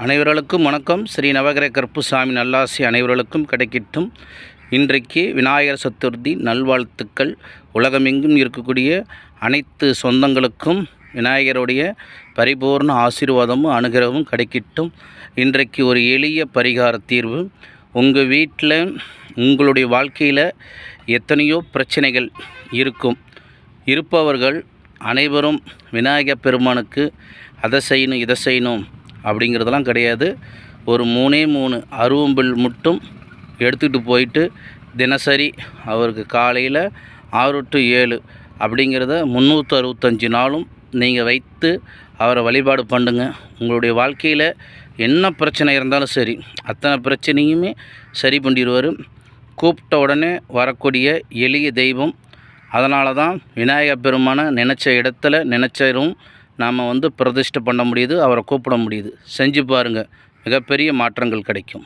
அனைவர்களுக்கும் வணக்கம். ஸ்ரீ நவகிரக கருப்புசாமி நல்லாசி அனைவர்களுக்கும் கிடைக்கட்டும். இன்றைக்கு விநாயகர் சதுர்த்தி நல்வாழ்த்துக்கள். உலகமெங்கும் இருக்கக்கூடிய அனைத்து சொந்தங்களுக்கும் விநாயகருடைய பரிபூர்ண ஆசீர்வாதமும் அனுகிரகமும் கிடைக்கட்டும். இன்றைக்கு ஒரு எளிய பரிகார தீர்வு. உங்கள் வீட்டில் உங்களுடைய வாழ்க்கையில் எத்தனையோ பிரச்சனைகள் இருப்பவர்கள் அனைவரும் விநாயகர் பெருமானுக்கு அதை செய்யணும் இதை செய்யணும் அப்படிங்கிறதெல்லாம் கிடையாது. ஒரு 3 அருவம்பில் மட்டும் எடுத்துகிட்டு போயிட்டு தினசரி அவருக்கு காலையில் 6 to 7 அப்படிங்கிறத 365 நாளும் நீங்கள் வைத்து அவரை வழிபாடு பண்ணுங்க. உங்களுடைய வாழ்க்கையில் என்ன பிரச்சனை இருந்தாலும் சரி, அத்தனை பிரச்சனையுமே சரி பண்ணிடுவார். கூப்பிட்ட உடனே வரக்கூடிய எளிய தெய்வம். அதனால தான் விநாயகர் பெருமானை நினச்ச இடத்துல நினச்சரும் நாம் பிரதிஷ்டை பண்ண முடியுது, அவரை கூப்பிட முடியுது. செஞ்சு பாருங்கள், மிகப்பெரிய மாற்றங்கள் கிடைக்கும்.